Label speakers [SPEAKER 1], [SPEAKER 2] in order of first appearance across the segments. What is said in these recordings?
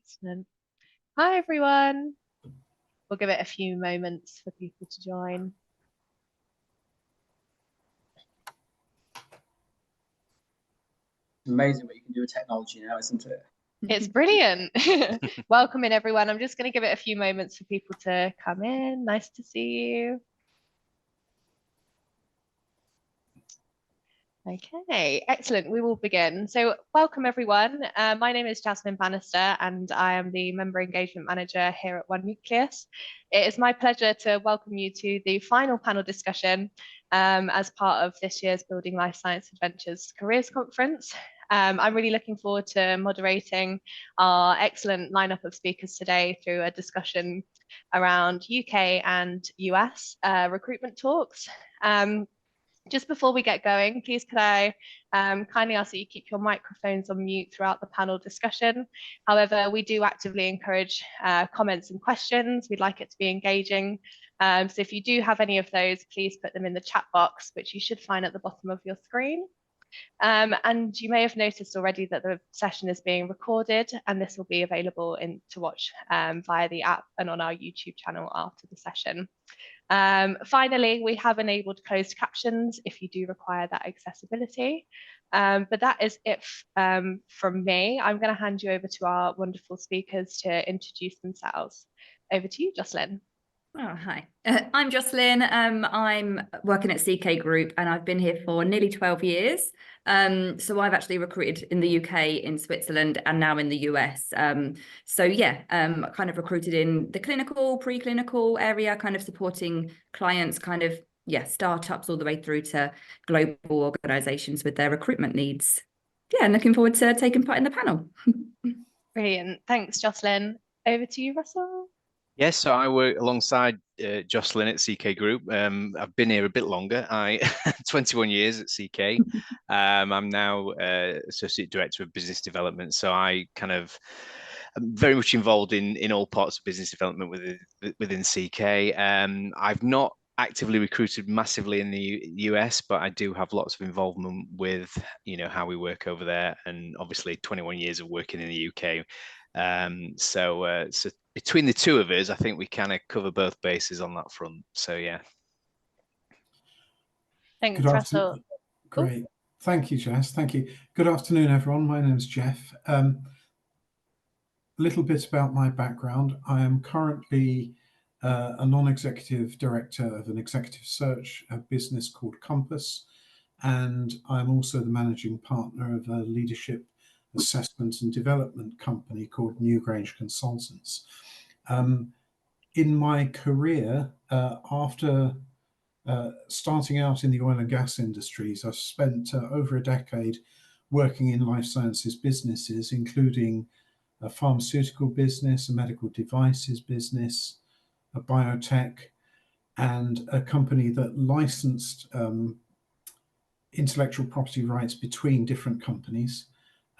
[SPEAKER 1] Excellent. Hi, everyone. We'll give it a few moments for people to join.
[SPEAKER 2] Amazing what you can do with technology now, isn't it?
[SPEAKER 1] It's brilliant. Welcome in, everyone. I'm just going to give it a few moments for people to come in. Nice to see you. Okay, excellent. We will begin. So welcome, everyone. My name is Jasmin Bannister, and I am the Member Engagement Manager here at One Nucleus. It is my pleasure to welcome you to the final panel discussion as part of this year's Building Life Science Adventures Careers Conference. I'm really looking forward to moderating our excellent lineup of speakers today through a discussion around UK and US recruitment talks. Just before we get going, please could I kindly ask that you keep your microphones on mute throughout the panel discussion. However, we do actively encourage comments and questions. We'd like it to be engaging. So if you do have any of those, please put them in the chat box, which you should find at the bottom of your screen. And you may have noticed already that the session is being recorded, and this will be available to watch via the app and on our YouTube channel after the session. Finally, we have enabled closed captions if you do require that accessibility. But that is it from me. I'm going to hand you over to our wonderful speakers to introduce themselves. Over to you, Jocelyn.
[SPEAKER 3] Oh, hi. I'm Jocelyn. I'm working at CK Group, and I've been here for nearly 12 years. So I've actually recruited in the UK, in Switzerland, and now in the US. So yeah, kind of recruited in the clinical, preclinical area, kind of supporting clients, kind of, yeah, startups all the way through to global organizations with their recruitment needs. Yeah, and looking forward to taking part in the panel.
[SPEAKER 1] Brilliant. Thanks, Jocelyn. Over to you, Russell.
[SPEAKER 4] Yes, so I work alongside Jocelyn at CK Group. I've been here a bit longer. 21 years at CK. I'm now Associate Director of Business Development. So I'm very much involved in all parts of business development within CK. I've not actively recruited massively in the US, but I do have lots of involvement with, how we work over there, and obviously 21 years of working in the UK. So between the two of us, I think we kind of cover both bases on that front. So yeah.
[SPEAKER 1] Thanks, Russell.
[SPEAKER 5] Great. Thank you, Jess. Thank you. Good afternoon, everyone. My name is Geoff. A little bit about my background. I am currently a non-executive director of an executive search business called Compass, and I'm also the managing partner of a leadership assessment and development company called Newgrange Consultants. In my career, after starting out in the oil and gas industries, I've spent over a decade working in life sciences businesses, including a pharmaceutical business, a medical devices business, a biotech, and a company that licensed intellectual property rights between different companies.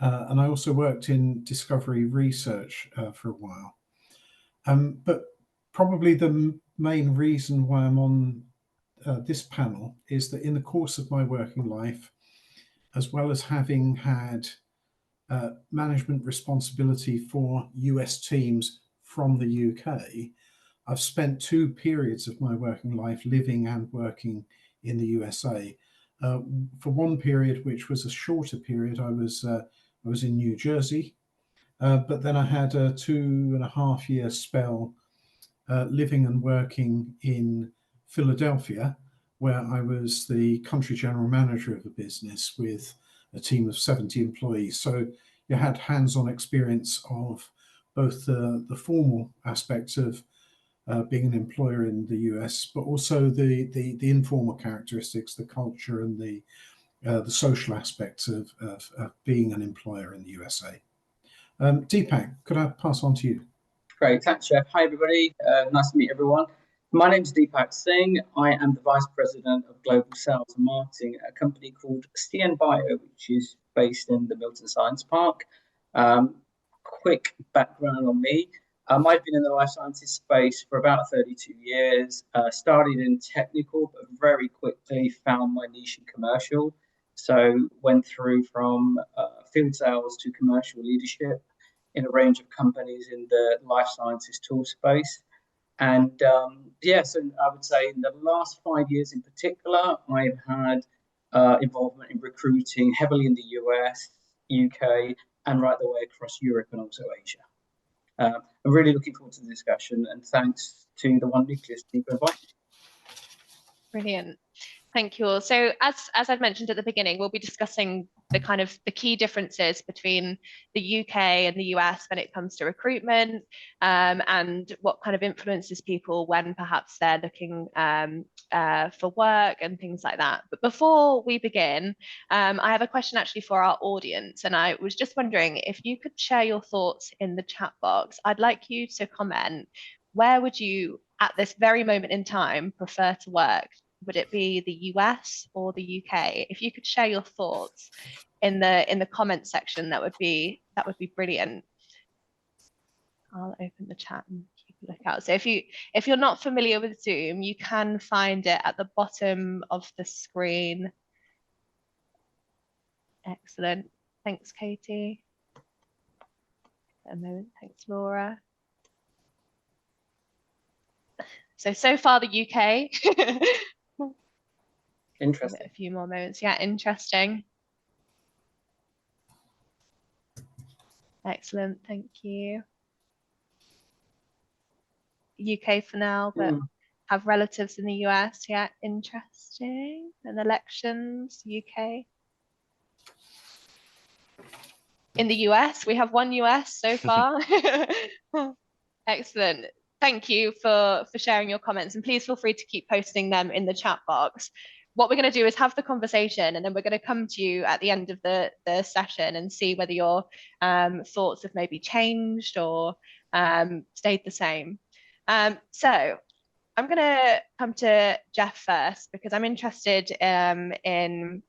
[SPEAKER 5] And I also worked in discovery research for a while. But probably the main reason why I'm on this panel is that in the course of my working life, as well as having had management responsibility for US teams from the UK, I've spent 2 periods of my working life living and working in the USA. For one period, which was a shorter period, I was in New Jersey, but then I had a 2.5-year spell living and working in Philadelphia, where I was the country general manager of a business with a team of 70 employees. So you had hands-on experience of both the formal aspects of being an employer in the US, but also the informal characteristics, the culture and the social aspects of being an employer in the USA. Deepak, could I pass on to you?
[SPEAKER 2] Great, thanks, Geoff. Hi, everybody. Nice to meet everyone. My name is Deepak Singh. I am the Vice President of Global Sales and Marketing at a company called CN Bio, which is based in the Milton Science Park. Quick background on me. I've been in the life sciences space for about 32 years, started in technical, but very quickly found my niche in commercial. So went through from field sales to commercial leadership in a range of companies in the life sciences tool space. And yeah, so I would say in the last 5 years in particular, I've had involvement in recruiting heavily in the US, UK, and right the way across Europe and also Asia. I'm really looking forward to the discussion, and thanks to the One Nucleus team for inviting me.
[SPEAKER 1] Brilliant. Thank you all. So as I've mentioned at the beginning, we'll be discussing the key differences between the UK and the US when it comes to recruitment, and what kind of influences people when perhaps they're looking for work and things like that. But before we begin, I have a question actually for our audience, and I was just wondering if you could share your thoughts in the chat box. I'd like you to comment, where would you at this very moment in time prefer to work? Would it be the US or the UK? If you could share your thoughts in the comment section, that would be brilliant. I'll open the chat and keep a look out. So if you're not familiar with Zoom, you can find it at the bottom of the screen. Excellent. Thanks, Katie. A moment. Thanks, Laura. So far the UK.
[SPEAKER 2] Interesting.
[SPEAKER 1] A few more moments. Yeah, interesting. Excellent. Thank you. UK for now, but have relatives in the US. Yeah, interesting. And elections, UK. In the US, we have one US so far. Excellent. Thank you for sharing your comments, and please feel free to keep posting them in the chat box. What we're going to do is have the conversation, and then we're going to come to you at the end of the session and see whether your thoughts have maybe changed or stayed the same. So I'm going to come to Geoff first, because I'm interested in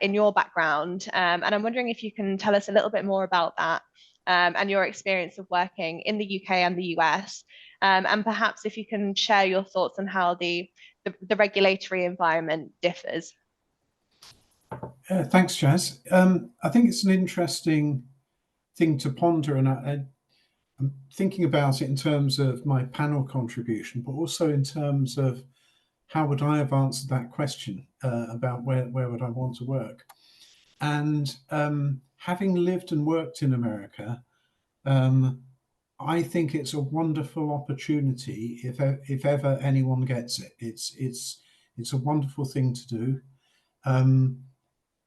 [SPEAKER 1] your background, and I'm wondering if you can tell us a little bit more about that, and your experience of working in the UK and the US, and perhaps if you can share your thoughts on how the regulatory environment differs.
[SPEAKER 5] Thanks, Jazz. I think it's an interesting thing to ponder, and I'm thinking about it in terms of my panel contribution, but also in terms of how would I have answered that question about where would I want to work. And having lived and worked in America, I think it's a wonderful opportunity if ever anyone gets it. It's a wonderful thing to do.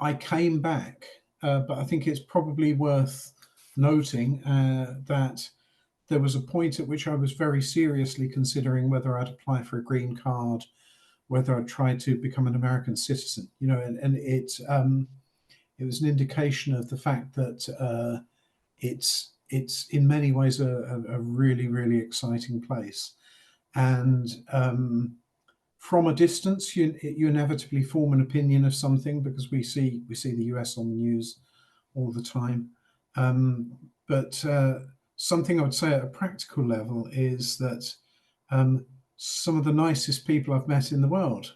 [SPEAKER 5] I came back, but I think it's probably worth noting that there was a point at which I was very seriously considering whether I'd apply for a green card, whether I'd try to become an American citizen. You know, and it was an indication of the fact that it's in many ways a really, really exciting place. And from a distance, you inevitably form an opinion of something, because we see the US on the news all the time. But something I would say at a practical level is that some of the nicest people I've met in the world,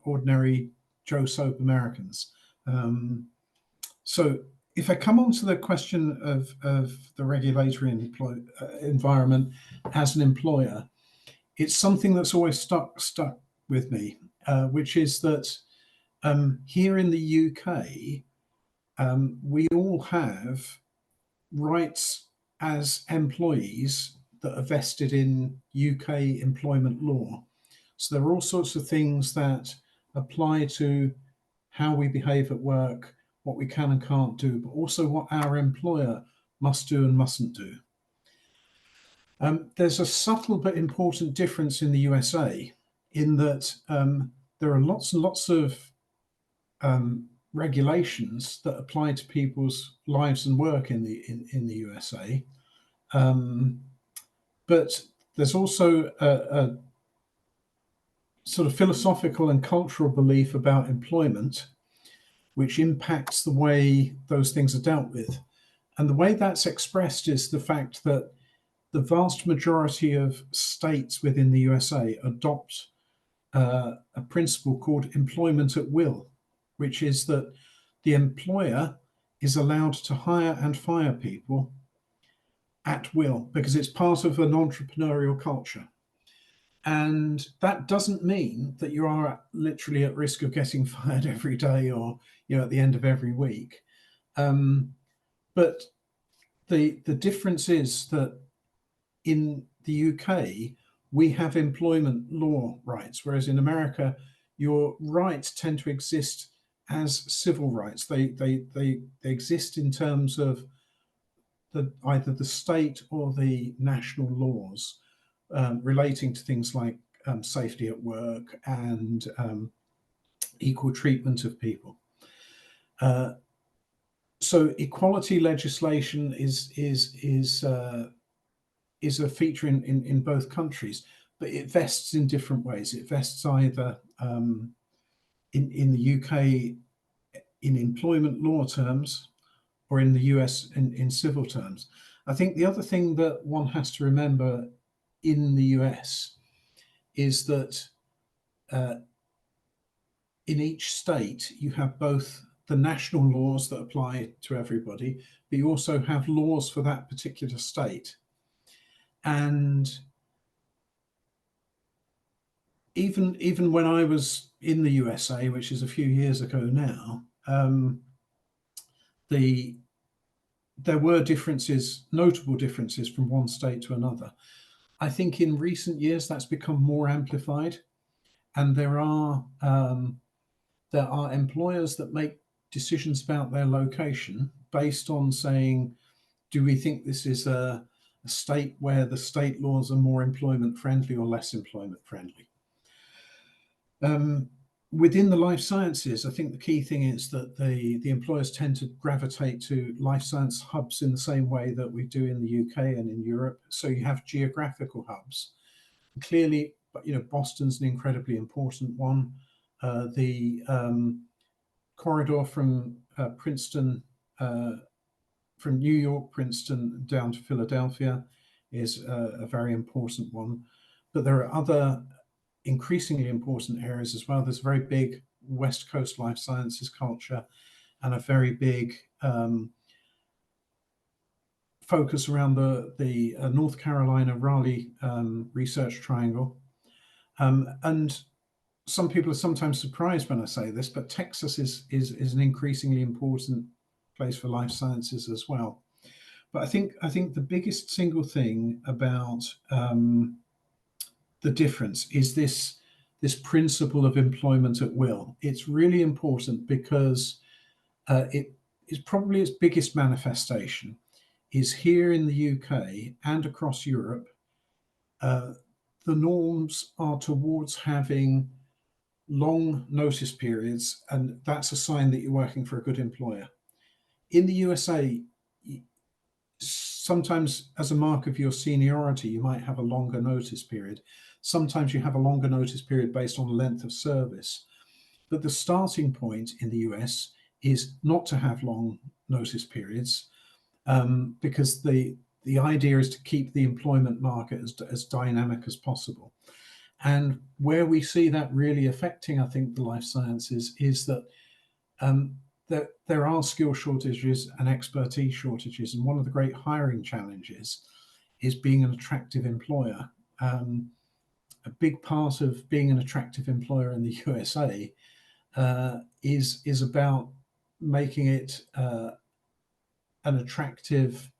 [SPEAKER 5] ordinary Joe Soap Americans. So if I come on to the question of the regulatory environment as an employer, it's something that's always stuck with me, which is that here in the UK, we all have rights as employees that are vested in UK employment law. So there are all sorts of things that apply to how we behave at work, what we can and can't do, but also what our employer must do and mustn't do. There's a subtle but important difference in the USA, in that there are lots and lots of regulations that apply to people's lives and work in the USA, but there's also a sort of philosophical and cultural belief about employment, which impacts the way those things are dealt with. And the way that's expressed is the fact that the vast majority of states within the USA adopt a principle called employment at will, which is that the employer is allowed to hire and fire people at will, because it's part of an entrepreneurial culture. And that doesn't mean that you are literally at risk of getting fired every day or, you know, at the end of every week. But the difference is that in the UK, we have employment law rights, whereas in America, your rights tend to exist as civil rights. They exist in terms of either the state or the national laws relating to things like safety at work and equal treatment of people. So equality legislation is a feature in both countries, but it vests in different ways. It vests either in the UK in employment law terms, or in the US in civil terms. I think the other thing that one has to remember in the US is that in each state you have both the national laws that apply to everybody, but you also have laws for that particular state. And even when I was in the USA, which is a few years ago now, there were differences, notable differences from one state to another. I think in recent years that's become more amplified, and there are employers that make decisions about their location based on saying, do we think this is a state where the state laws are more employment friendly or less employment friendly? Within the life sciences, I think the key thing is that the employers tend to gravitate to life science hubs in the same way that we do in the UK and in Europe. So you have geographical hubs. Clearly, you know, Boston's an incredibly important one. The corridor from Princeton, from New York, Princeton down to Philadelphia is a very important one. But there are other increasingly important areas as well. There's a very big West Coast life sciences culture and a very big focus around the North Carolina Raleigh research triangle. And some people are sometimes surprised when I say this, but Texas is an increasingly important place for life sciences as well. But I think the biggest single thing about the difference is this principle of employment at will. It's really important because it is probably its biggest manifestation is here in the UK and across Europe. The norms are towards having long notice periods, and that's a sign that you're working for a good employer. In the USA, sometimes as a mark of your seniority, you might have a longer notice period. Sometimes you have a longer notice period based on length of service. But the starting point in the US is not to have long notice periods because the idea is to keep the employment market as dynamic as possible. And where we see that really affecting, I think, the life sciences is that there are skill shortages and expertise shortages. And one of the great hiring challenges is being an attractive employer. A big part of being an attractive employer in the USA is about making it an attractive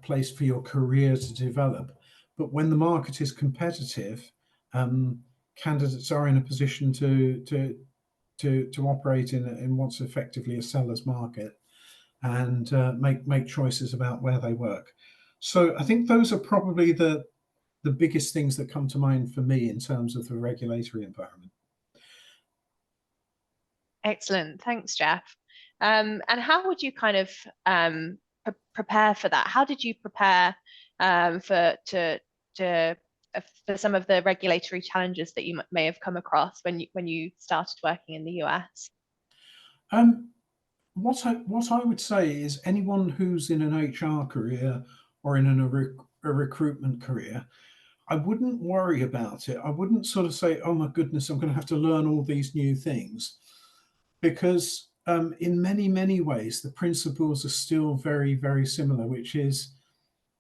[SPEAKER 5] place for your career to develop. But when the market is competitive, candidates are in a position to operate in what's effectively a seller's market and make choices about where they work. So I think those are probably the biggest things that come to mind for me in terms of the regulatory environment.
[SPEAKER 1] Excellent, thanks, Geoff. And how would you kind of prepare for that? How did you prepare for some of the regulatory challenges that you may have come across when you started working in the US?
[SPEAKER 5] What I would say is anyone who's in an HR career or in a recruitment career, I wouldn't worry about it. I wouldn't sort of say, oh my goodness, I'm going to have to learn all these new things, because in many ways the principles are still very, very similar, which is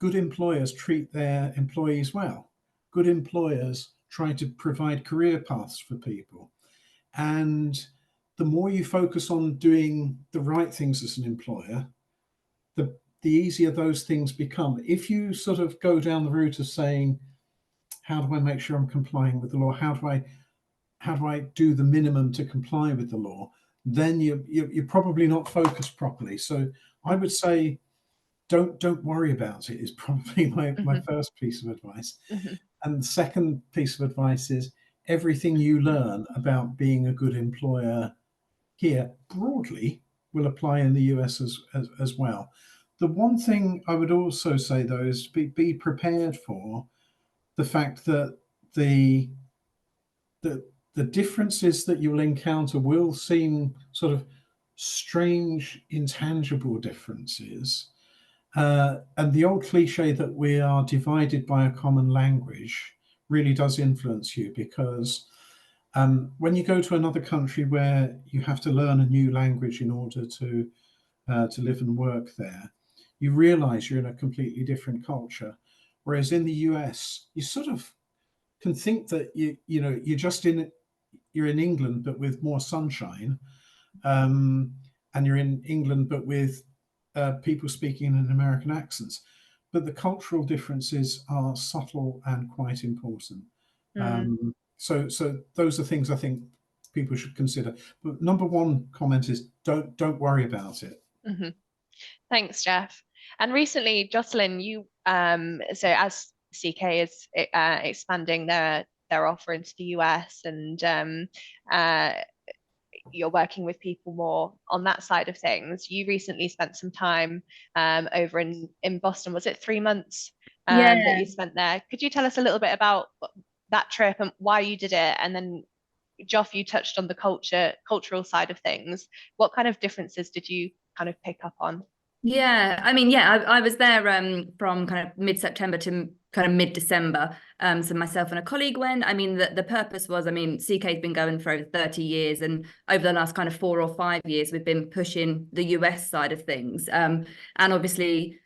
[SPEAKER 5] good employers treat their employees well. Good employers try to provide career paths for people. And the more you focus on doing the right things as an employer, the easier those things become. If you sort of go down the route of saying, how do I make sure I'm complying with the law? How do I do the minimum to comply with the law? Then you're probably not focused properly. So I would say, don't worry about it is probably my first piece of advice. And the second piece of advice is everything you learn about being a good employer here broadly will apply in the US as well. The one thing I would also say, though, is be prepared for the fact that the differences that you'll encounter will seem sort of strange, intangible differences. And the old cliche that we are divided by a common language really does influence you, because when you go to another country where you have to learn a new language in order to live and work there, you realize you're in a completely different culture. Whereas in the US, you sort of can think that you're in England but with more sunshine, and you're in England but with people speaking in American accents. But the cultural differences are subtle and quite important. So those are things I think people should consider. But number one comment is don't worry about it.
[SPEAKER 1] Thanks, Jeff. And recently, Jocelyn, you so as CK is expanding their offer into the US, and you're working with people more on that side of things. You recently spent some time over in Boston. Was it 3 months that you spent there? Could you tell us a little bit about that trip and why you did it? And then, Geoff, you touched on the cultural side of things. What kind of differences did you kind of pick up on?
[SPEAKER 3] Yeah, I mean, yeah, I was there from kind of mid-September to kind of mid-December. So myself and a colleague went. I mean, the purpose was, I mean, CK's been going for over 30 years, and over the last kind of 4 or 5 years, we've been pushing the US side of things. And obviously,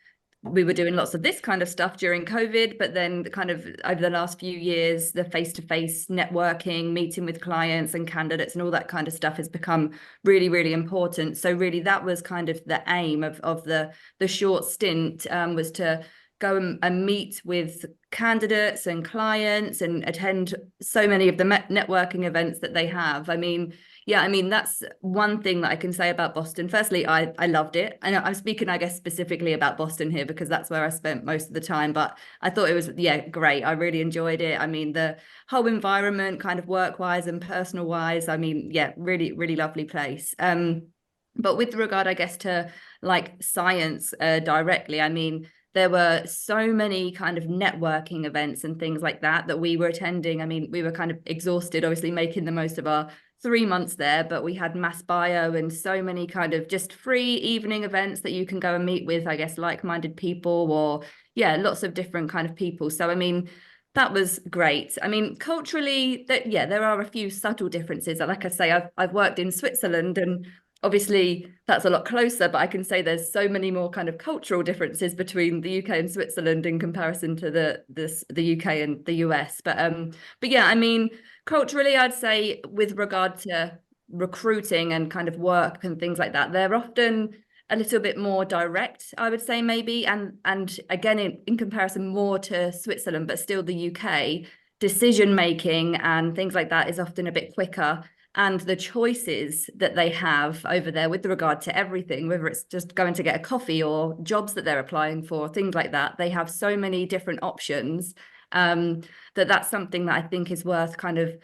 [SPEAKER 3] we were doing lots of this kind of stuff during COVID, but then kind of over the last few years, the face-to-face networking, meeting with clients and candidates and all that kind of stuff has become really, really important. So really that was kind of the aim of the short stint, was to go and meet with candidates and clients and attend so many of the networking events that they have. I mean, yeah, I mean, that's one thing that I can say about Boston. Firstly, I loved it. And I'm speaking, I guess, specifically about Boston here because that's where I spent most of the time. But I thought it was, yeah, great. I really enjoyed it. I mean, the whole environment kind of work-wise and personal-wise, I mean, yeah, really, really lovely place. But with regard, I guess, to like science directly, I mean, there were so many kind of networking events and things like that we were attending. I mean, we were kind of exhausted, obviously making the most of our 3 months there, but we had mass bio and so many kind of just free evening events that you can go and meet with, I guess, like-minded people, or yeah, lots of different kind of people. So, I mean, that was great. I mean, culturally, there are a few subtle differences. Like I say, I've worked in Switzerland, and obviously that's a lot closer, but I can say there's so many more kind of cultural differences between the UK and Switzerland in comparison to the UK and the US. But yeah, I mean, culturally, I'd say with regard to recruiting and kind of work and things like that, they're often a little bit more direct, I would say, maybe. And again, in comparison more to Switzerland, but still the UK, decision making and things like that is often a bit quicker. And the choices that they have over there with regard to everything, whether it's just going to get a coffee or jobs that they're applying for, things like that, they have so many different options, that's something that I think is worth kind of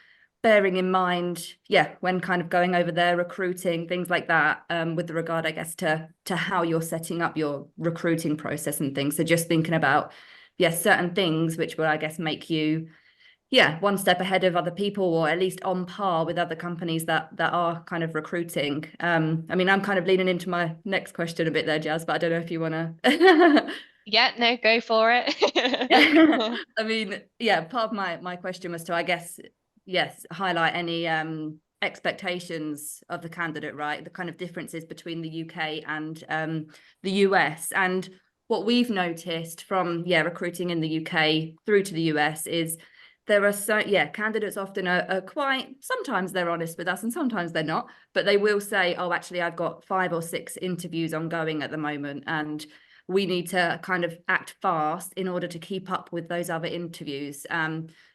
[SPEAKER 3] bearing in mind, yeah, when kind of going over there, recruiting, things like that, with regard, I guess, to how you're setting up your recruiting process and things. So just thinking about, yes, certain things which will, I guess, make you, yeah, one step ahead of other people, or at least on par with other companies that are kind of recruiting. I mean, I'm kind of leaning into my next question a bit there, Jazz, but I don't know if you want to.
[SPEAKER 1] Yeah, no, go for it.
[SPEAKER 3] I mean, yeah, part of my question was to, I guess, yes, highlight any expectations of the candidate, right? The kind of differences between the UK and the US. And what we've noticed from recruiting in the UK through to the US is there are candidates often are quite, sometimes they're honest with us and sometimes they're not, but they will say, oh, actually I've got 5 or 6 interviews ongoing at the moment and we need to kind of act fast in order to keep up with those other interviews.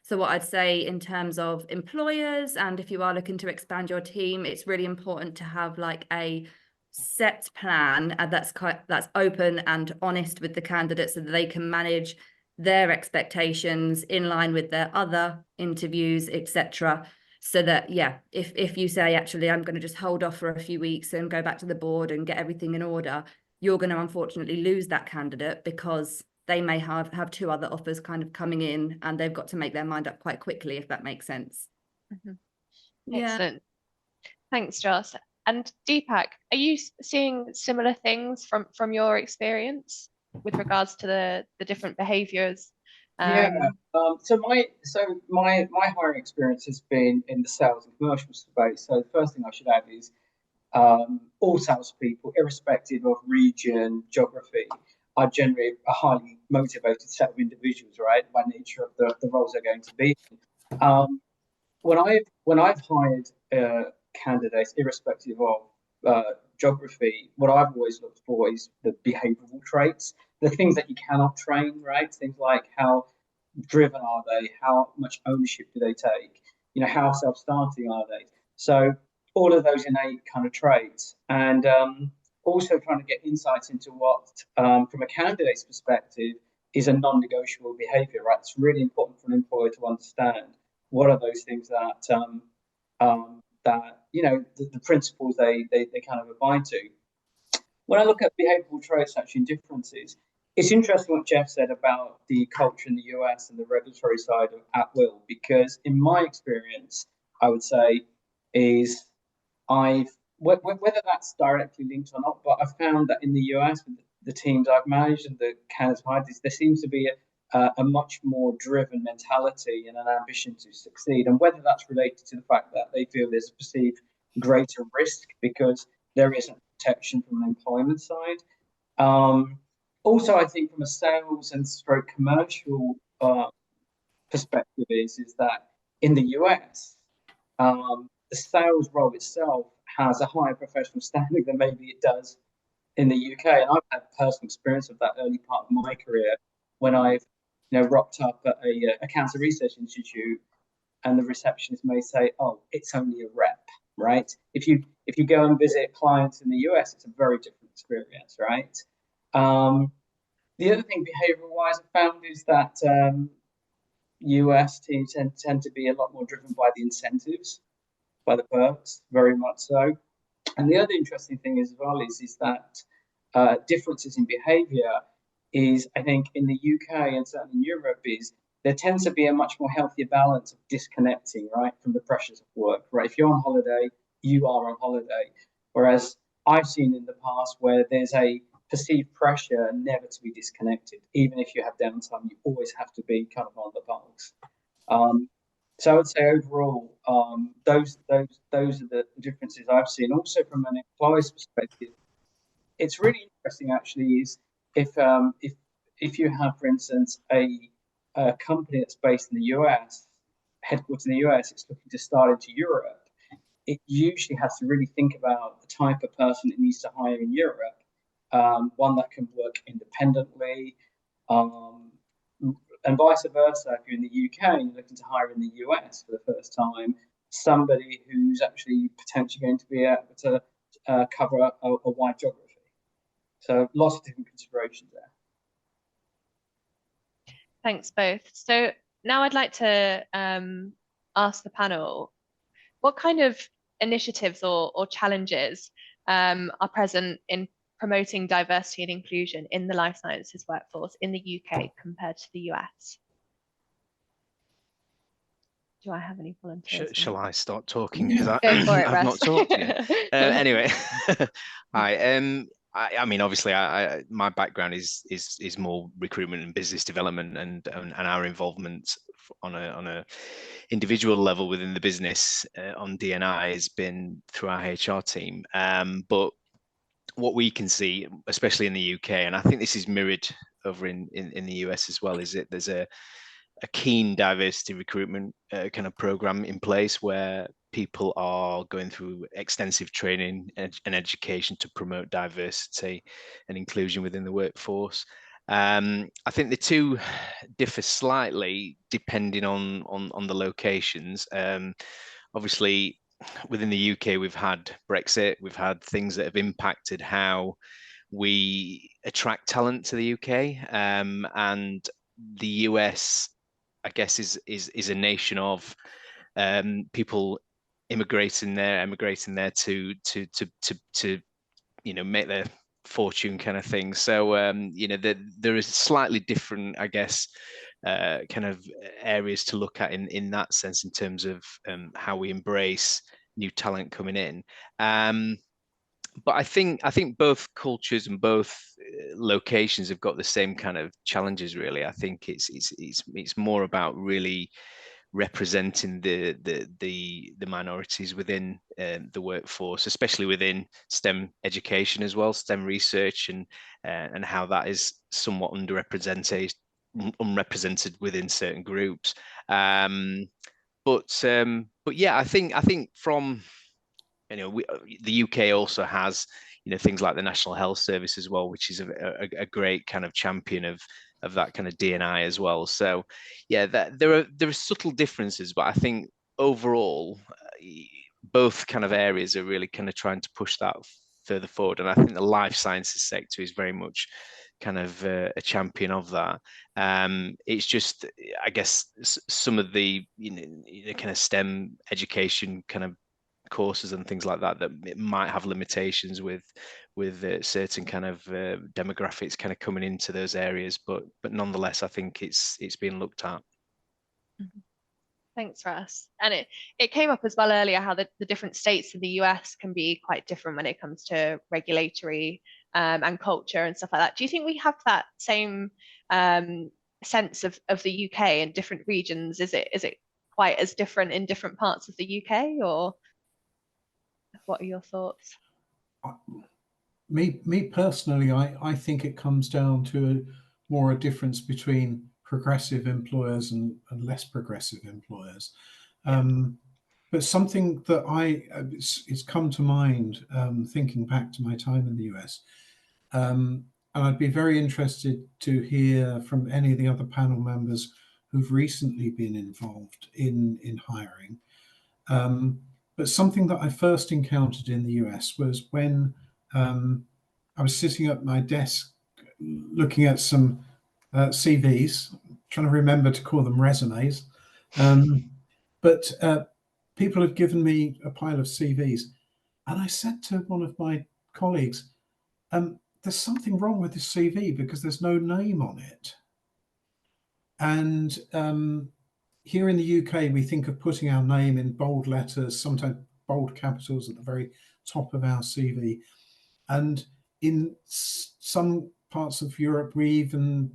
[SPEAKER 3] So what I'd say in terms of employers, and if you are looking to expand your team, it's really important to have like a set plan that's open and honest with the candidates so that they can manage their expectations in line with their other interviews, etc. So that, if you say, actually, I'm going to just hold off for a few weeks and go back to the board and get everything in order, you're going to unfortunately lose that candidate because they may have 2 other offers kind of coming in and they've got to make their mind up quite quickly, if that makes sense.
[SPEAKER 1] Excellent. Thanks, Joss. And Deepak, are you seeing similar things from your experience with regards to the different behaviours?
[SPEAKER 2] So my hiring experience has been in the sales and commercial space. So the first thing I should add is all salespeople, irrespective of region, geography, are generally a highly motivated set of individuals, right? By nature of the roles they're going to be. When I've hired candidates, irrespective of geography, what I've always looked for is the behavioural traits, the things that you cannot train, right? Things like how driven are they, how much ownership do they take, how self-starting are they? So all of those innate kind of traits, and also trying to get insights into what, from a candidate's perspective, is a non-negotiable behaviour, right? It's really important for an employer to understand what are those things that the principles they kind of abide to. When I look at behavioural traits actually and differences, it's interesting what Geoff said about the culture in the US and the regulatory side of at will, because in my experience, I would say is whether that's directly linked or not, but I've found that in the US, with the teams I've managed and the candidates I've hired, there seems to be a much more driven mentality and an ambition to succeed. And whether that's related to the fact that they feel there's a perceived greater risk because there isn't protection from an employment side. Also, I think from a sales and commercial perspective is that in the US, the sales role itself has a higher professional standing than maybe it does in the UK. And I've had personal experience of that early part of my career when I've rocked up at a cancer research institute and the receptionist may say, oh, it's only a rep, right? If you go and visit clients in the US, it's a very different experience, right? The other thing behavioral wise I found is that US teams tend to be a lot more driven by the incentives, by the perks, very much so. And the other interesting thing as well is that differences in behavior is, I think, in the UK and certainly in Europe, is there tends to be a much more healthier balance of disconnecting, right, from the pressures of work, right? If you're on holiday, you are on holiday. Whereas I've seen in the past where there's a perceived pressure never to be disconnected. Even if you have downtime, you always have to be kind of on the pulse. So I would say overall, those are the differences I've seen. Also from an employer's perspective, it's really interesting actually is if you have, for instance, a company that's based in the US, headquartered in the US, it's looking to start into Europe, it usually has to really think about the type of person it needs to hire in Europe, one that can work independently, and vice versa. If you're in the UK and you're looking to hire in the US for the first time, somebody who's actually potentially going to be able to cover a wide geography. So lots of different considerations there.
[SPEAKER 1] Thanks both. So now I'd like to ask the panel, what kind of initiatives or challenges are present in promoting diversity and inclusion in the life sciences workforce in the UK compared to the US? Do I have any volunteers?
[SPEAKER 4] Shall I start talking?
[SPEAKER 1] Go for it,
[SPEAKER 4] I've not talked yet. Anyway, hi. I mean, obviously, my background is more recruitment and business development, and our involvement on a individual level within the business on D&I has been through our HR team. But what we can see, especially in the UK, and I think this is mirrored over in the US as well, is that there's a keen diversity recruitment kind of program in place where people are going through extensive training and education to promote diversity and inclusion within the workforce. I think the two differ slightly depending on the locations. Obviously, within the UK, we've had Brexit, we've had things that have impacted how we attract talent to the UK, and the US, I guess, is a nation of people emigrating there to make their fortune, kind of thing. So there is slightly different, I guess, kind of areas to look at in that sense, in terms of how we embrace new talent coming in. But I think both cultures and both locations have got the same kind of challenges. Really, I think it's more about really representing the minorities within the workforce, especially within STEM education as well, STEM research, and how that is somewhat unrepresented within certain groups. But yeah, I think from the UK also has things like the National Health Service as well, which is a great kind of champion of that kind of D&I as well. So yeah, there are subtle differences, but I think overall both kind of areas are really kind of trying to push that further forward. And I think the life sciences sector is very much kind of a champion of that. It's just, I guess, some of the kind of STEM education kind of courses and things like that it might have limitations with certain kind of demographics kind of coming into those areas, but nonetheless I think it's being looked at.
[SPEAKER 1] Thanks, Russ. And it came up as well earlier how the different states in the US can be quite different when it comes to regulatory and culture and stuff like that. Do you think we have that same sense of the UK in different regions? Is it quite as different in different parts of the UK, or what are your thoughts?
[SPEAKER 5] Me personally, I think it comes down to more a difference between progressive employers and less progressive employers. But something that it's come to mind thinking back to my time in the US, and I'd be very interested to hear from any of the other panel members who've recently been involved in hiring. But something that I first encountered in the US was when I was sitting at my desk looking at some CVs, trying to remember to call them resumes. But people had given me a pile of CVs. And I said to one of my colleagues, there's something wrong with this CV because there's no name on it. And here in the UK, we think of putting our name in bold letters, sometimes bold capitals at the very top of our CV. And in some parts of Europe, we even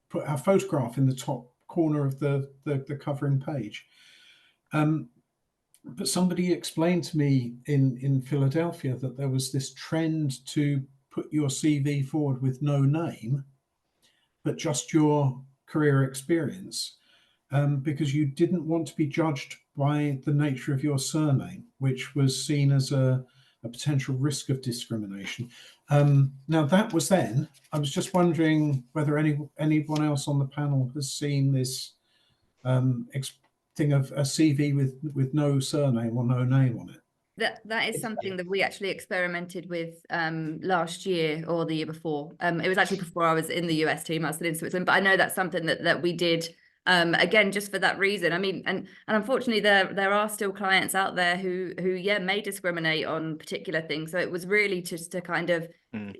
[SPEAKER 5] put our photograph in the top corner of the covering page. But somebody explained to me in Philadelphia that there was this trend to put your CV forward with no name, but just your career experience, because you didn't want to be judged by the nature of your surname, which was seen as a potential risk of discrimination. Now that was then. I was just wondering whether anyone else on the panel has seen this thing of a CV with no surname or no name on it.
[SPEAKER 3] That is something that we actually experimented with last year or the year before. It was actually before I was in the US team. I was still in Switzerland, but I know that's something that we did. Again, just for that reason. I mean, and unfortunately, there are still clients out there who may discriminate on particular things. So it was really just to kind of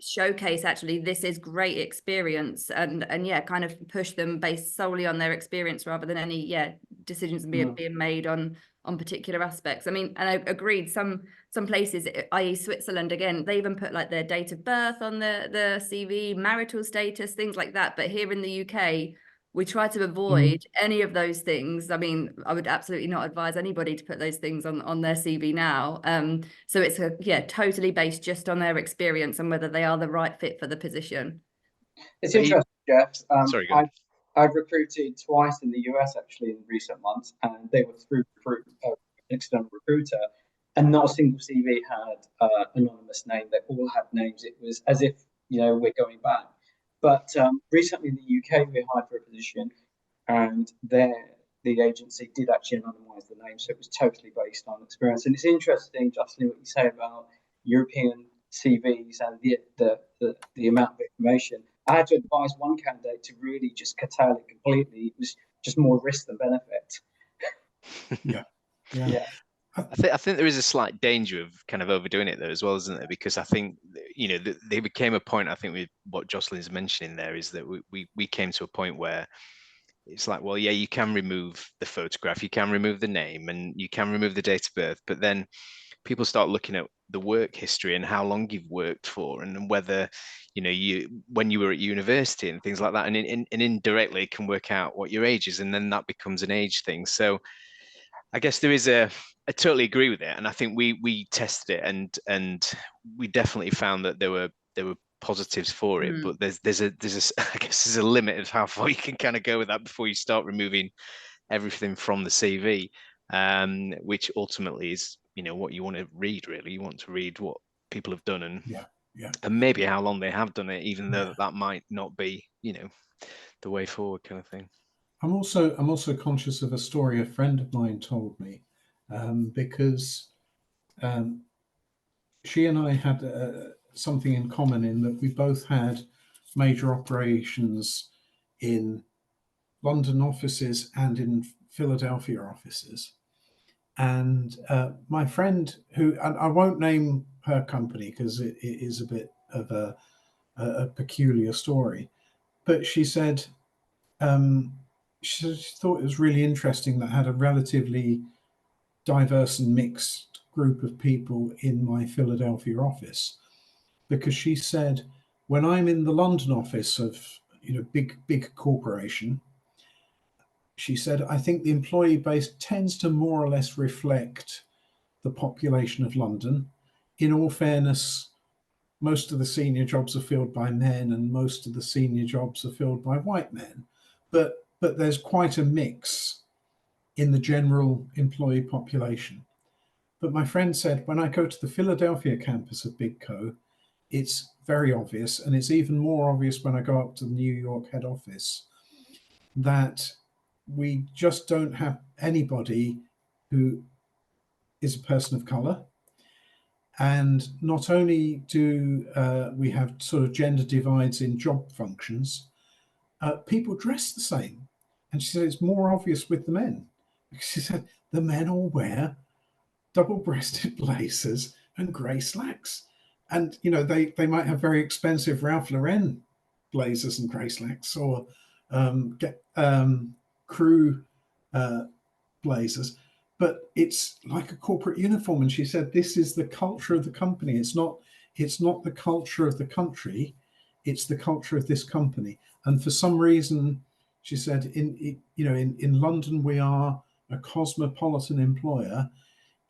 [SPEAKER 3] showcase actually this is great experience and kind of push them based solely on their experience rather than any decisions being made on particular aspects. I mean, and I agreed, some places, i.e. Switzerland, again, they even put like their date of birth on the CV, marital status, things like that. But here in the UK, we try to avoid any of those things. I mean, I would absolutely not advise anybody to put those things on their CV now. So it's totally based just on their experience and whether they are the right fit for the position.
[SPEAKER 2] It's interesting, Jeff.
[SPEAKER 4] Sorry, go on.
[SPEAKER 2] I've recruited twice in the US actually in recent months, and they were through an external recruiter, and not a single CV had anonymous name. They all had names. It was as if, you know, we're going back. But recently in the UK, we hired for a position, and the agency did actually anonymise the name, so it was totally based on experience. And it's interesting, Jocelyn, what you say about European CVs and the amount of information. I had to advise one candidate to really just curtail it completely. It was just more risk than benefit.
[SPEAKER 5] Yeah.
[SPEAKER 4] I think there is a slight danger of kind of overdoing it though as well, isn't there? Because I think, you know, there became a point, I think, with what Jocelyn's mentioning there, is that we came to a point where it's like, well, yeah, you can remove the photograph, you can remove the name, and you can remove the date of birth, but then people start looking at the work history and how long you've worked for, and whether, you know, when you were at university and things like that, and indirectly it can work out what your age is, and then that becomes an age thing. So I guess there is I totally agree with it, and I think we tested it, and we definitely found that there were positives for it, but there's a I guess there's a limit of how far you can kind of go with that before you start removing everything from the CV, which ultimately is, you know, what you want to read. Really, you want to read what people have done, and and maybe how long they have done it, even though that might not be, you know, the way forward kind of thing.
[SPEAKER 5] I'm also conscious of a story a friend of mine told me, because she and I had something in common in that we both had major operations in London offices and in Philadelphia offices. And my friend, who, and I won't name her company because it is a bit of a peculiar story, but she said she thought it was really interesting that I had a relatively diverse and mixed group of people in my Philadelphia office, because she said, when I'm in the London office of, you know, big corporation, she said, I think the employee base tends to more or less reflect the population of London. In all fairness, most of the senior jobs are filled by men and most of the senior jobs are filled by white men. But there's quite a mix in the general employee population. But my friend said, when I go to the Philadelphia campus of Big Co, it's very obvious, and it's even more obvious when I go up to the New York head office, that we just don't have anybody who is a person of color. And not only do we have sort of gender divides in job functions, people dress the same. And she said it's more obvious with the men. She said the men all wear double-breasted blazers and grey slacks. And, you know, they might have very expensive Ralph Lauren blazers and grey slacks, or get crew blazers, but it's like a corporate uniform. And she said this is the culture of the company. It's not the culture of the country, it's the culture of this company. And for some reason, she said, in London we are a cosmopolitan employer.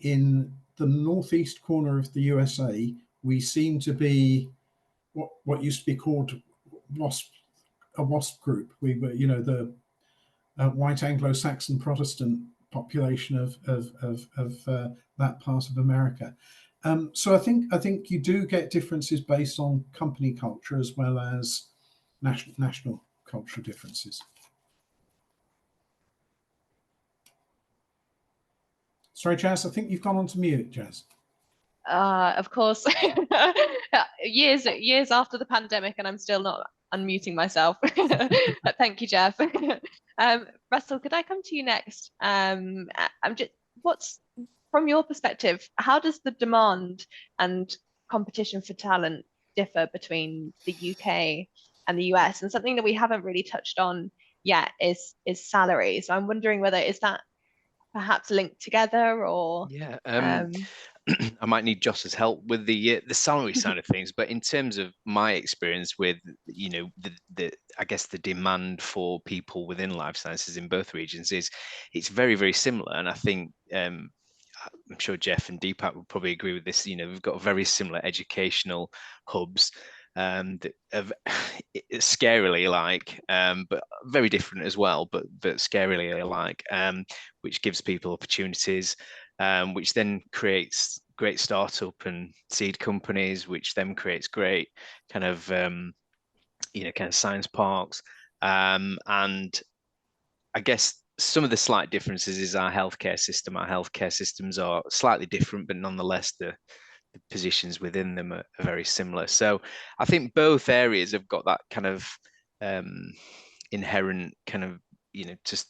[SPEAKER 5] In the northeast corner of the USA, we seem to be what used to be called a WASP group. We were, you know, the white Anglo-Saxon Protestant population of that part of America. So I think you do get differences based on company culture as well as national cultural differences. Sorry, Jazz, I think you've gone on to mute, Jazz.
[SPEAKER 1] Of course, years after the pandemic, and I'm still not unmuting myself. Thank you, Jeff. Russell, could I come to you next? What's, from your perspective, how does the demand and competition for talent differ between the UK and the US? And something that we haven't really touched on yet is salary. So I'm wondering whether is that perhaps linked together, or
[SPEAKER 4] I might need Joss's help with the salary side of things. But in terms of my experience with, you know, the I guess the demand for people within life sciences in both regions it's very, very similar. And I think I'm sure Geoff and Deepak would probably agree with this. You know, we've got very similar educational hubs that are scarily alike, but very different as well, but scarily alike, which gives people opportunities, which then creates great startup and seed companies, which then creates great kind of kind of science parks, and I guess some of the slight differences is our healthcare system. Our healthcare systems are slightly different, but nonetheless the positions within them are very similar. So I think both areas have got that kind of inherent kind of, you know, just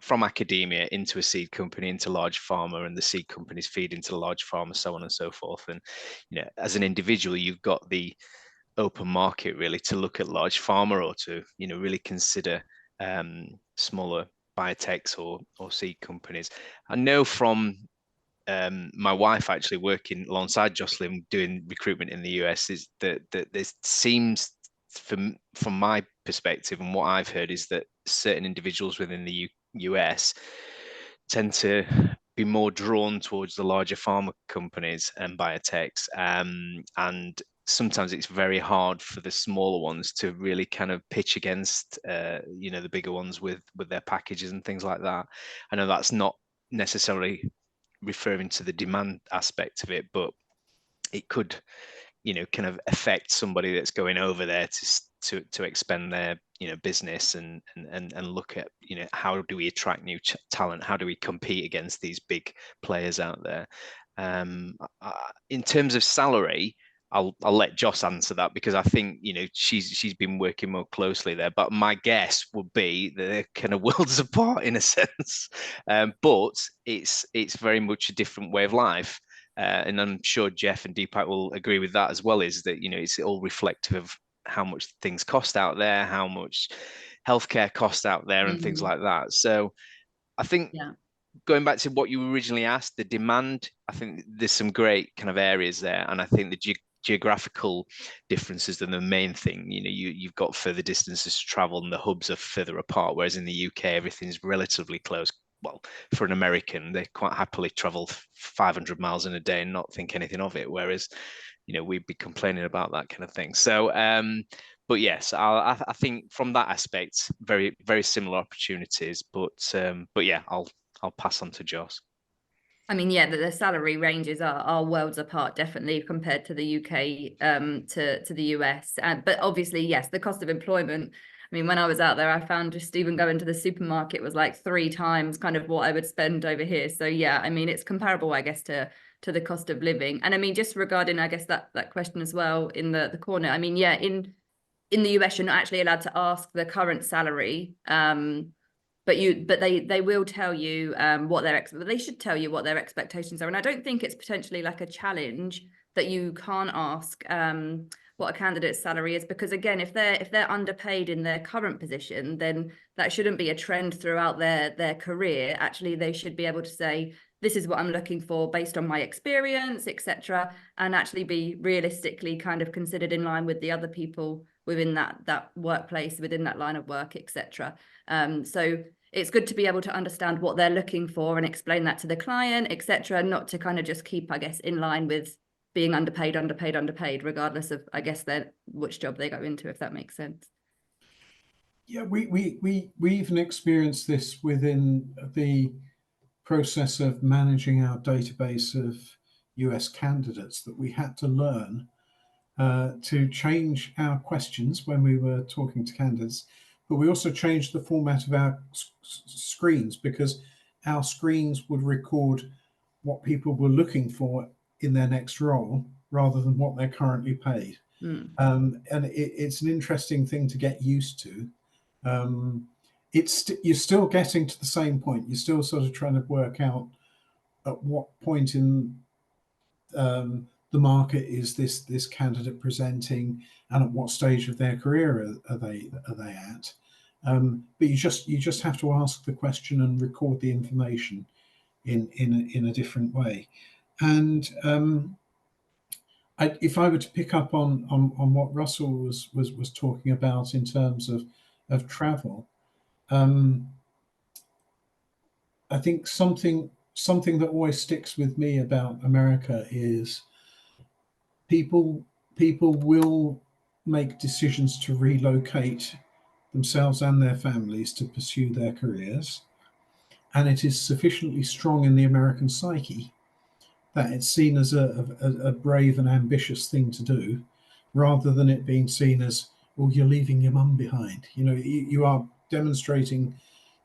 [SPEAKER 4] from academia into a seed company, into large pharma, and the seed companies feed into large pharma, so on and so forth. And, you know, as an individual, you've got the open market really to look at large pharma, or to, you know, really consider smaller biotechs or seed companies. I know from my wife actually working alongside Jocelyn doing recruitment in the US is that this seems, from my perspective and what I've heard, is that certain individuals within the US tend to be more drawn towards the larger pharma companies and biotechs, and sometimes it's very hard for the smaller ones to really kind of pitch against you know, the bigger ones with their packages and things like that. I know that's not necessarily referring to the demand aspect of it, but it could, you know, kind of affect somebody that's going over there to expand their, you know, business and look at, you know, how do we attract new talent, how do we compete against these big players out there. In terms of salary, I'll let Joss answer that, because I think, you know, she's been working more closely there. But my guess would be that they're kind of worlds apart in a sense. But it's very much a different way of life. And I'm sure Geoff and Deepak will agree with that as well, is that, you know, it's all reflective of how much things cost out there, how much healthcare costs out there, and things like that. So I think, going back to what you originally asked, the demand, I think there's some great kind of areas there. And I think the geographical differences are the main thing. You know, you've got further distances to travel, and the hubs are further apart, whereas in the UK, everything's relatively close. Well, for an American, they quite happily travel 500 miles in a day and not think anything of it, whereas, you know, we'd be complaining about that kind of thing. So but yes, I think from that aspect, very, very similar opportunities. But yeah, I'll pass on to Joss.
[SPEAKER 3] I mean, yeah, the salary ranges are worlds apart, definitely, compared to the UK to the US. But obviously, yes, the cost of employment. I mean, when I was out there, I found just even going to the supermarket was like 3 times kind of what I would spend over here. So yeah, I mean, it's comparable, I guess, to the cost of living. And I mean, just regarding, I guess, that question as well in the corner. I mean, yeah, in the US, you're not actually allowed to ask the current salary. But they will tell you they should tell you what their expectations are. And I don't think it's potentially like a challenge that you can't ask what a candidate's salary is, because again, if they're underpaid in their current position, then that shouldn't be a trend throughout their career. Actually, they should be able to say, this is what I'm looking for based on my experience, etc., and actually be realistically kind of considered in line with the other people within that workplace, within that line of work, etc. So it's good to be able to understand what they're looking for and explain that to the client, etc., not to kind of just keep, I guess, in line with being underpaid, regardless of, I guess, which job they go into, if that makes sense.
[SPEAKER 5] Yeah, we even experienced this within the process of managing our database of US candidates, that we had to learn to change our questions when we were talking to candidates, but we also changed the format of our screens, because our screens would record what people were looking for in their next role rather than what they're currently paid. And it's an interesting thing to get used to. You're still getting to the same point. You're still sort of trying to work out at what point in the market is this candidate presenting, and at what stage of their career are they at. But you just have to ask the question and record the information in a different way. And if I were to pick up on what Russell was talking about in terms of travel, I think something that always sticks with me about America is people will make decisions to relocate themselves and their families to pursue their careers, and it is sufficiently strong in the American psyche that it's seen as a brave and ambitious thing to do, rather than it being seen as, well, you're leaving your mum behind. You know, you are demonstrating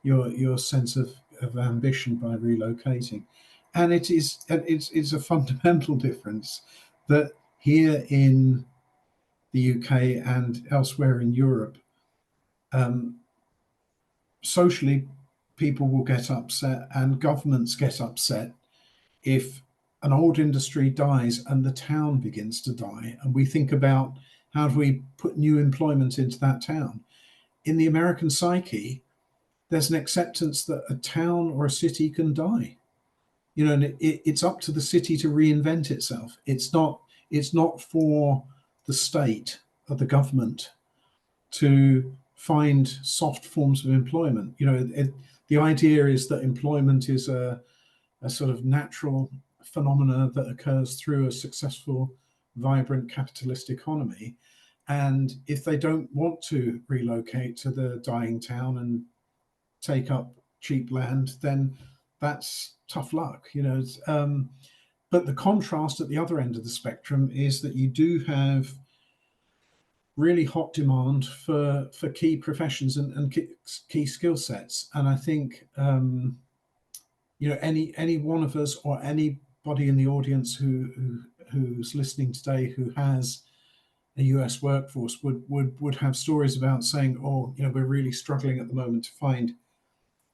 [SPEAKER 5] your sense of ambition by relocating, and it's a fundamental difference that here in the UK and elsewhere in Europe, socially, people will get upset and governments get upset if an old industry dies and the town begins to die, and we think about how do we put new employment into that town. In the American psyche, there's an acceptance that a town or a city can die, you know, and it's up to the city to reinvent itself. It's not for the state or the government to find soft forms of employment. You know, the idea is that employment is a sort of natural phenomena that occurs through a successful, vibrant capitalist economy. And if they don't want to relocate to the dying town and take up cheap land, then that's tough luck, you know. But the contrast at the other end of the spectrum is that you do have really hot demand for key professions and key skill sets. And I think you know, any one of us or anybody in the audience who's listening today who has a US workforce would have stories about saying, oh, you know, we're really struggling at the moment to find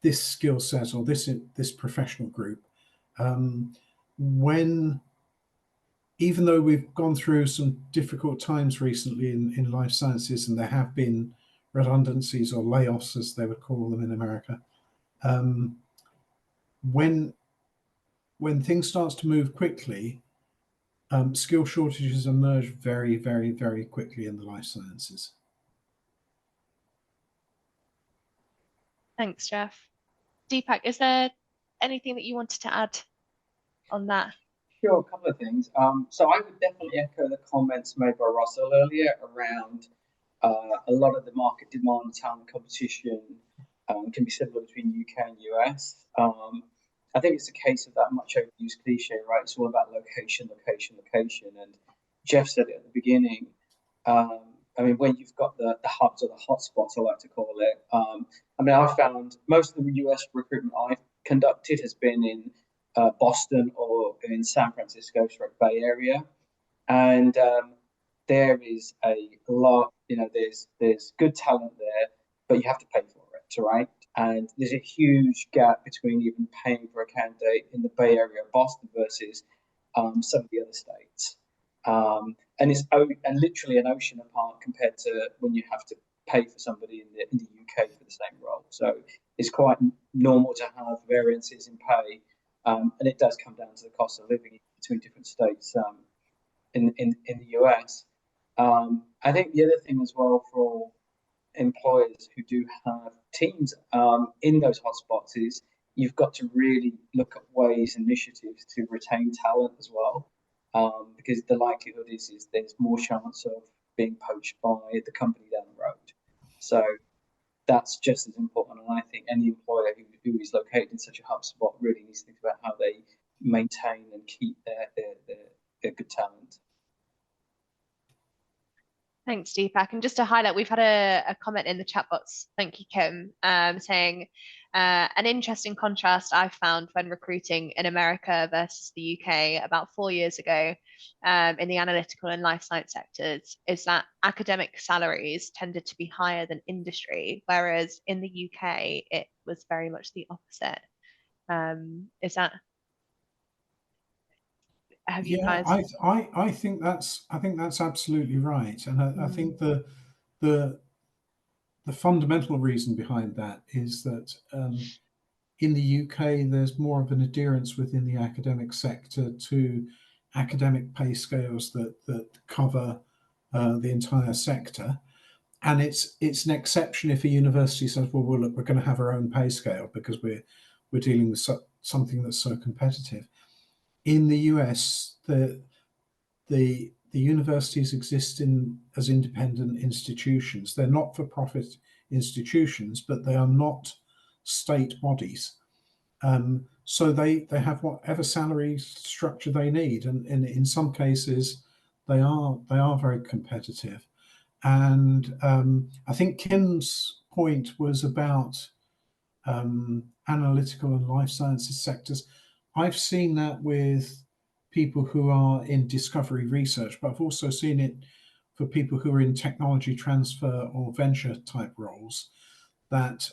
[SPEAKER 5] this skill set or this professional group. When, even though we've gone through some difficult times recently in life sciences, and there have been redundancies or layoffs, as they would call them in America, when things starts to move quickly, skill shortages emerge very, very, very quickly in the life sciences.
[SPEAKER 1] Thanks, Jeff. Deepak, is there anything that you wanted to add on that?
[SPEAKER 2] Sure, a couple of things. So I would definitely echo the comments made by Russell earlier around a lot of the market demand, talent competition can be similar between UK and US. I think it's a case of that much overused cliche, right? It's all about location, location, location. And Jeff said it at the beginning. I mean, when you've got the hubs or the hotspots, I like to call it. I mean, I found most of the US recruitment I've conducted has been in Boston or in San Francisco, Bay Area, and there is a lot. You know, there's good talent there, but you have to pay for it, right? And there's a huge gap between even paying for a candidate in the Bay Area, Boston, versus some of the other states. And it's literally an ocean apart compared to when you have to pay for somebody in the UK for the same role. So it's quite normal to have variances in pay, and it does come down to the cost of living between different states in the US. I think the other thing as well for employers who do have teams in those hotspots is you've got to really look at ways, initiatives to retain talent as well, because the likelihood is there's more chance of being poached by the company down the road. So that's just as important. And I think any employer who is located in such a hub spot really needs to think about how they maintain and keep their good talent.
[SPEAKER 1] Thanks, Deepak. And just to highlight, we've had a comment in the chat box, thank you, Kim, saying an interesting contrast I found when recruiting in America versus the UK about 4 years ago in the analytical and life science sectors is that academic salaries tended to be higher than industry, whereas in the UK it was very much the opposite. Is that? Have you guys?
[SPEAKER 5] I think that's absolutely right, and I think the fundamental reason behind that is that in the UK, there's more of an adherence within the academic sector to academic pay scales that cover the entire sector. And it's an exception if a university says, well, look, we're going to have our own pay scale because we're dealing with something that's so competitive. In the US, the universities exist as independent institutions. They're not-for-profit institutions, but they are not state bodies. So they have whatever salary structure they need, and in some cases they are very competitive. And I think Kim's point was about analytical and life sciences sectors. I've seen that with people who are in discovery research, but I've also seen it for people who are in technology transfer or venture type roles, that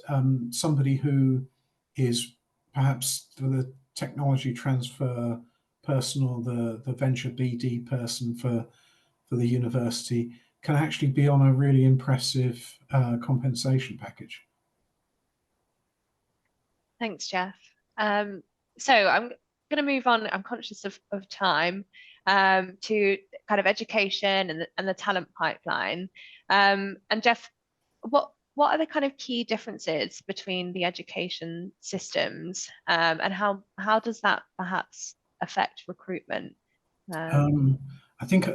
[SPEAKER 5] somebody who is perhaps the technology transfer person or the venture BD person for the university can actually be on a really impressive compensation package.
[SPEAKER 1] Thanks, Jeff. So I'm going to move on. I'm conscious of time, to kind of education and the talent pipeline. And Jeff, what are the kind of key differences between the education systems, and how does that perhaps affect recruitment?
[SPEAKER 5] I think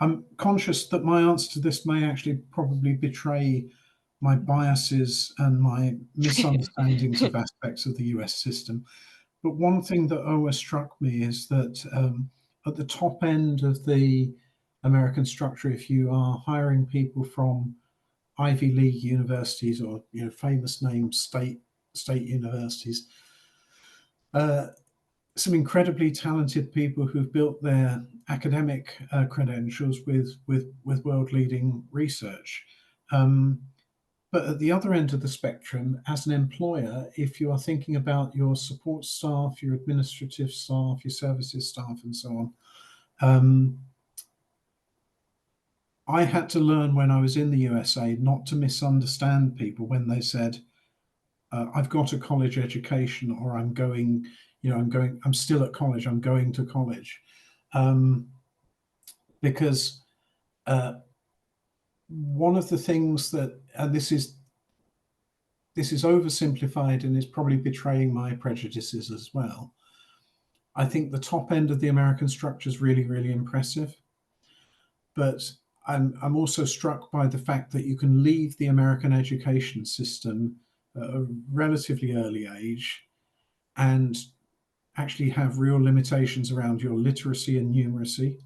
[SPEAKER 5] I'm conscious that my answer to this may actually probably betray my biases and my misunderstandings of aspects of the US system. But one thing that always struck me is that at the top end of the American structure, if you are hiring people from Ivy League universities or famous name state universities, some incredibly talented people who've built their academic credentials with world-leading research. But at the other end of the spectrum, as an employer, if you are thinking about your support staff, your administrative staff, your services staff, and so on, I had to learn when I was in the USA not to misunderstand people when they said, I've got a college education, or I'm still at college, I'm going to college. Because one of the things that, and this is oversimplified and is probably betraying my prejudices as well, I think the top end of the American structure is really, really impressive. But I'm also struck by the fact that you can leave the American education system at a relatively early age and actually have real limitations around your literacy and numeracy.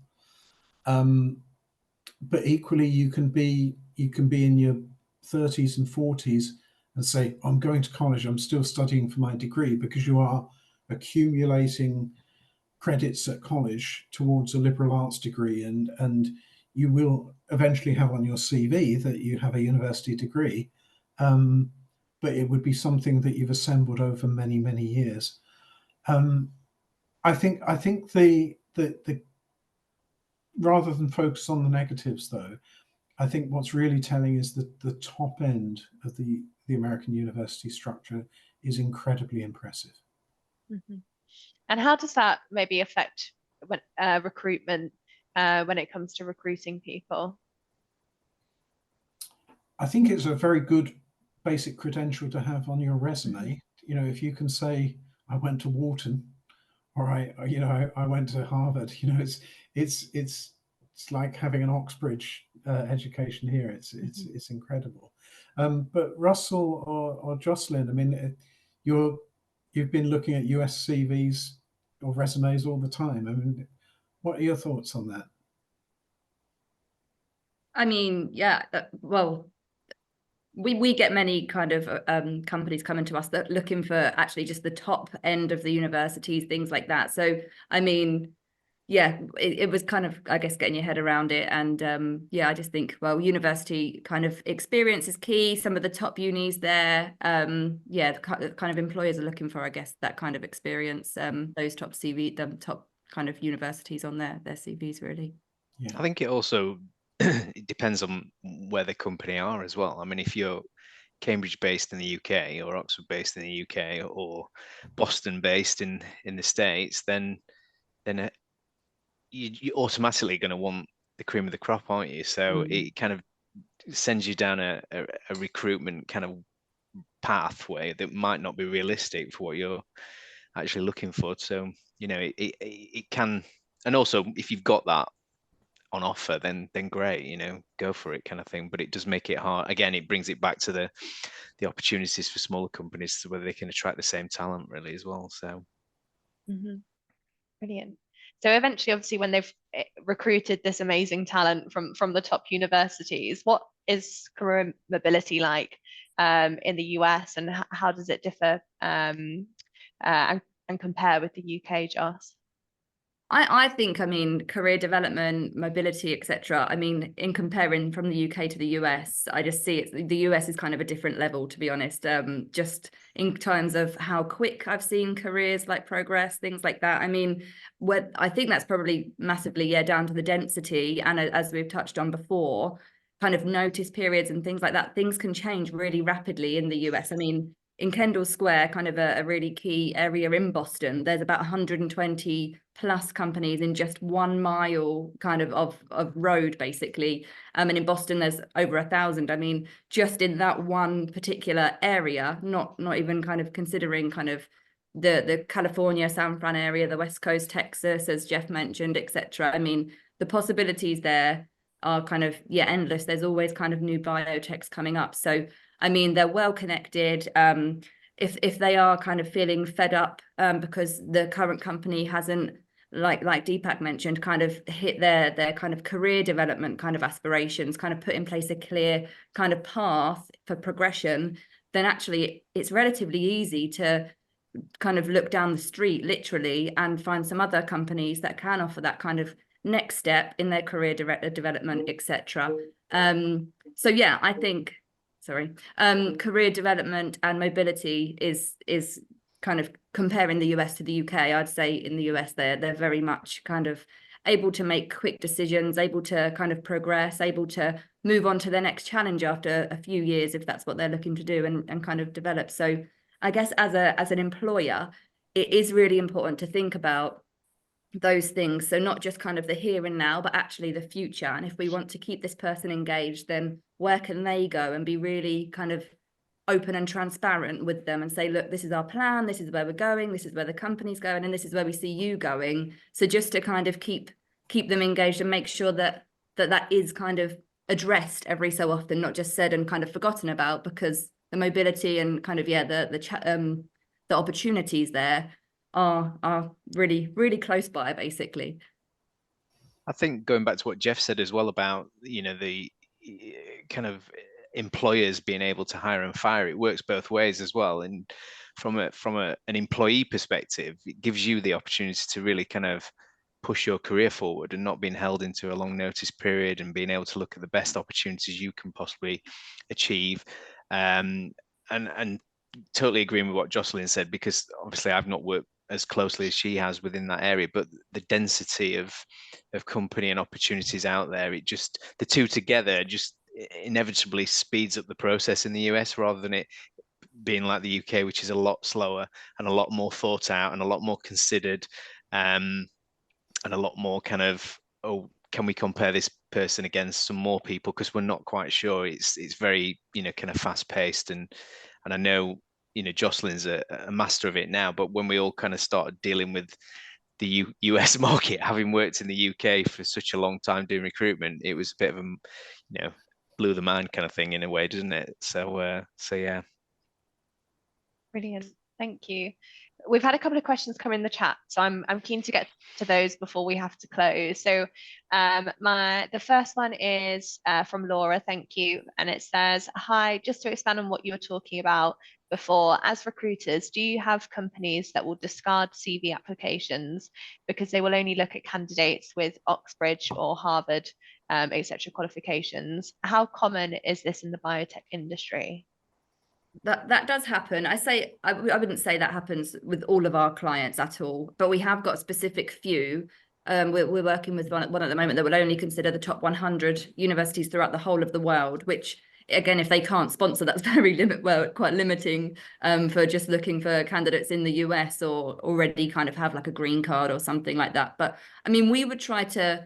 [SPEAKER 5] But equally, you can be in your 30s and 40s and say, I'm going to college, I'm still studying for my degree, because you are accumulating credits at college towards a liberal arts degree, and you will eventually have on your CV that you have a university degree, but it would be something that you've assembled over many, many years. I think the rather than focus on the negatives, though, I think what's really telling is that the top end of the American university structure is incredibly impressive.
[SPEAKER 1] Mm-hmm. And how does that maybe affect recruitment when it comes to recruiting people?
[SPEAKER 5] I think it's a very good basic credential to have on your resume.
[SPEAKER 1] Mm-hmm.
[SPEAKER 5] If you can say, I went to Wharton, or I went to Harvard, it's like having an Oxbridge education here. It's incredible. But Russell or Jocelyn, I mean, you've been looking at US CVs or resumes all the time. I mean, what are your thoughts on that?
[SPEAKER 3] I mean, yeah, well, we get many kind of companies coming to us that are looking for actually just the top end of the universities, things like that. So, I mean, yeah, it was kind of, I guess, getting your head around it. And yeah, I just think, well, university kind of experience is key. Some of the top unis there, yeah, the kind of employers are looking for, I guess, that kind of experience, those top CV, the top kind of universities on their CVs, really.
[SPEAKER 5] Yeah.
[SPEAKER 4] I think it also it depends on where the company are as well. I mean, if you're Cambridge based in the UK or Oxford based in the UK or Boston based in the States, then you're automatically going to want the cream of the crop, aren't you? So it kind of sends you down a recruitment kind of pathway that might not be realistic for what you're actually looking for. So, you know, it can, and also if you've got that on offer, then great, you know, go for it kind of thing. But it does make it hard. Again, it brings it back to the opportunities for smaller companies to whether they can attract the same talent really as well. So
[SPEAKER 1] brilliant. So eventually, obviously, when they've recruited this amazing talent from the top universities, what is career mobility like in the US, and how does it differ and compare with the UK, Joss?
[SPEAKER 3] I think, I mean, career development, mobility, etc. I mean, in comparing from the UK to the US, I just see it. The US is kind of a different level, to be honest. Just in terms of how quick I've seen careers like progress, things like that. I mean, I think that's probably massively, down to the density, and as we've touched on before, kind of notice periods and things like that. Things can change really rapidly in the US. I mean, in Kendall Square, kind of a really key area in Boston, there's about 120 plus companies in just 1 mile kind of road, basically. And in Boston, there's over 1,000. I mean, just in that one particular area, not even kind of considering kind of the California, San Fran area, the West Coast, Texas, as Jeff mentioned, etc. I mean, the possibilities there are kind of, endless. There's always kind of new biotechs coming up. So I mean, they're well connected. If they are kind of feeling fed up because the current company hasn't, like Deepak mentioned, kind of hit their kind of career development kind of aspirations, kind of put in place a clear kind of path for progression, then actually it's relatively easy to kind of look down the street, literally, and find some other companies that can offer that kind of next step in their career development, etc. So yeah, I think. Career development and mobility is kind of comparing the US to the UK. I'd say in the US they're very much kind of able to make quick decisions, able to kind of progress, able to move on to their next challenge after a few years if that's what they're looking to do, and kind of develop. So I guess as an employer, it is really important to think about those things. So not just kind of the here and now, but actually the future. And if we want to keep this person engaged, then where can they go, and be really kind of open and transparent with them and say, look, this is our plan, this is where we're going, this is where the company's going, and this is where we see you going. So just to kind of keep them engaged and make sure that is kind of addressed every so often, not just said and kind of forgotten about, because the mobility and kind of the opportunities there are really, really close by, basically.
[SPEAKER 4] I think going back to what Jeff said as well about, you know, the kind of employers being able to hire and fire, it works both ways as well. And from an employee perspective, it gives you the opportunity to really kind of push your career forward and not being held into a long notice period, and being able to look at the best opportunities you can possibly achieve. And totally agreeing with what Jocelyn said, because obviously I've not worked as closely as she has within that area, but the density of company and opportunities out there, it just, the two together just inevitably speeds up the process in the US, rather than it being like the UK, which is a lot slower and a lot more thought out and a lot more considered, and a lot more kind of, oh, can we compare this person against some more people, because we're not quite sure. It's very, you know, kind of fast paced, and I know, you know, Jocelyn's a master of it now, but when we all kind of started dealing with the US market, having worked in the UK for such a long time doing recruitment, it was a bit of a, you know, blew the mind kind of thing in a way, doesn't it? So yeah.
[SPEAKER 1] Brilliant, thank you. We've had a couple of questions come in the chat, so I'm keen to get to those before we have to close. So the first one is from Laura, thank you, and it says, hi, just to expand on what you were talking about before, as recruiters, do you have companies that will discard CV applications because they will only look at candidates with Oxbridge or Harvard, etc. qualifications? How common is this in the biotech industry?
[SPEAKER 3] That does happen. I wouldn't say that happens with all of our clients at all, but we have got a specific few. We're working with one at the moment that will only consider the top 100 universities throughout the whole of the world, which again, if they can't sponsor, that's quite limiting for just looking for candidates in the US or already kind of have like a green card or something like that. But I mean, we would try to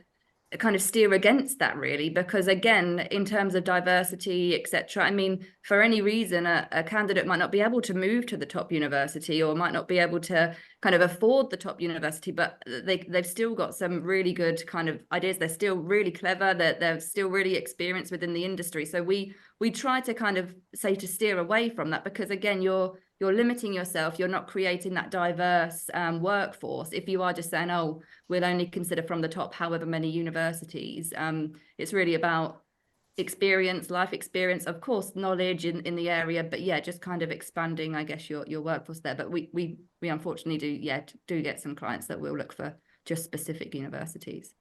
[SPEAKER 3] kind of steer against that, really, because again, in terms of diversity, etc., I mean, for any reason a candidate might not be able to move to the top university or might not be able to kind of afford the top university, but they've still got some really good kind of ideas. They're still really clever, they're still really experienced within the industry. So we try to kind of say to steer away from that, because again, you're limiting yourself. You're not creating that diverse workforce if you are just saying, oh, we'll only consider from the top however many universities. It's really about experience, life experience, of course, knowledge in the area, but yeah, just kind of expanding, I guess, your workforce there. But we unfortunately do get some clients that will look for just specific universities.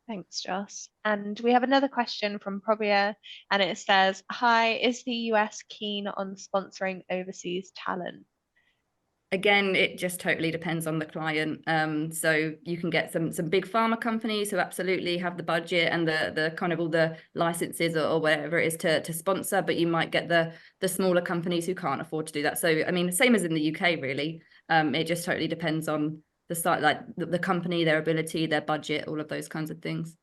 [SPEAKER 1] Thanks, Joss. And we have another question from Probia, and it says, hi, is the US keen on sponsoring overseas talent?
[SPEAKER 3] Again, it just totally depends on the client. So you can get some big pharma companies who absolutely have the budget and the kind of all the licenses or whatever it is to sponsor, but you might get the smaller companies who can't afford to do that. So I mean, same as in the UK, really. It just totally depends on the site, like the company, their ability, their budget, all of those kinds of things.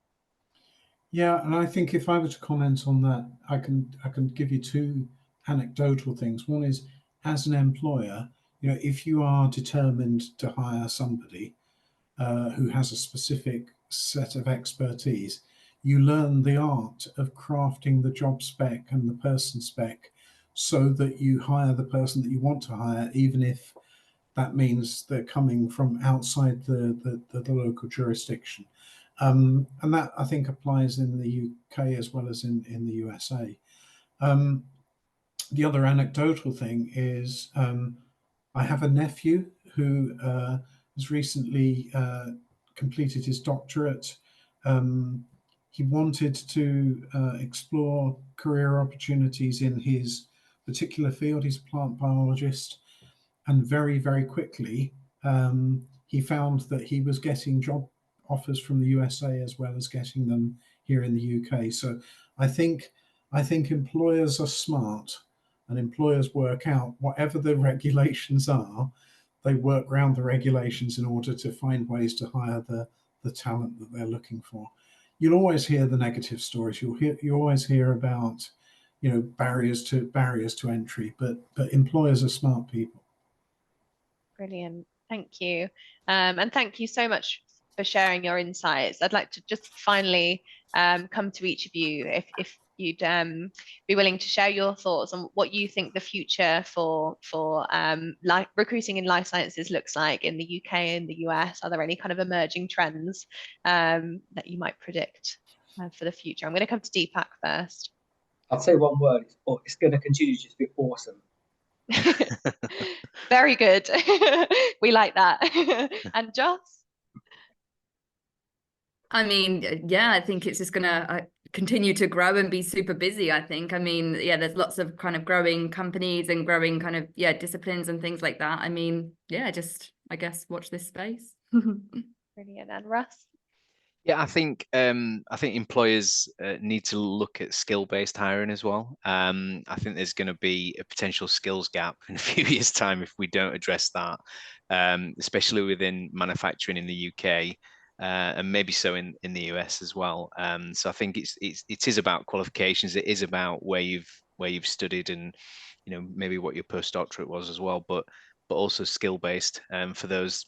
[SPEAKER 5] Yeah, and I think if I were to comment on that, I can give you two anecdotal things. One is, as an employer, if you are determined to hire somebody who has a specific set of expertise, you learn the art of crafting the job spec and the person spec so that you hire the person that you want to hire, even if that means they're coming from outside the local jurisdiction. And that, I think, applies in the UK as well as in the USA. The other anecdotal thing is I have a nephew who has recently completed his doctorate. He wanted to explore career opportunities in his particular field. He's a plant biologist. And very, very quickly, he found that he was getting job offers from the USA as well as getting them here in the UK. So I think employers are smart, and employers work out whatever the regulations are. They work around the regulations in order to find ways to hire the talent that they're looking for. You'll always hear the negative stories. You always hear about barriers to entry, but employers are smart people.
[SPEAKER 1] Brilliant. Thank you. And thank you so much for sharing your insights. I'd like to just finally come to each of you if you'd be willing to share your thoughts on what you think the future for recruiting in life sciences looks like in the UK and the US. Are there any kind of emerging trends that you might predict for the future? I'm going to come to Deepak first.
[SPEAKER 2] I'll say one word. It's going to continue to just be awesome.
[SPEAKER 1] Very good. We like that. And Joss?
[SPEAKER 3] I mean, yeah, I think it's just going to continue to grow and be super busy, I think. I mean, yeah, there's lots of kind of growing companies and growing kind of, disciplines and things like that. I mean, yeah, just, I guess, watch this space.
[SPEAKER 1] Brilliant. And Russ?
[SPEAKER 4] Yeah, I think employers need to look at skill-based hiring as well. I think there's going to be a potential skills gap in a few years' time if we don't address that, especially within manufacturing in the UK and maybe so in the US as well. So I think it is about qualifications. It is about where you've studied and maybe what your postdoctorate was as well, but also skill-based for those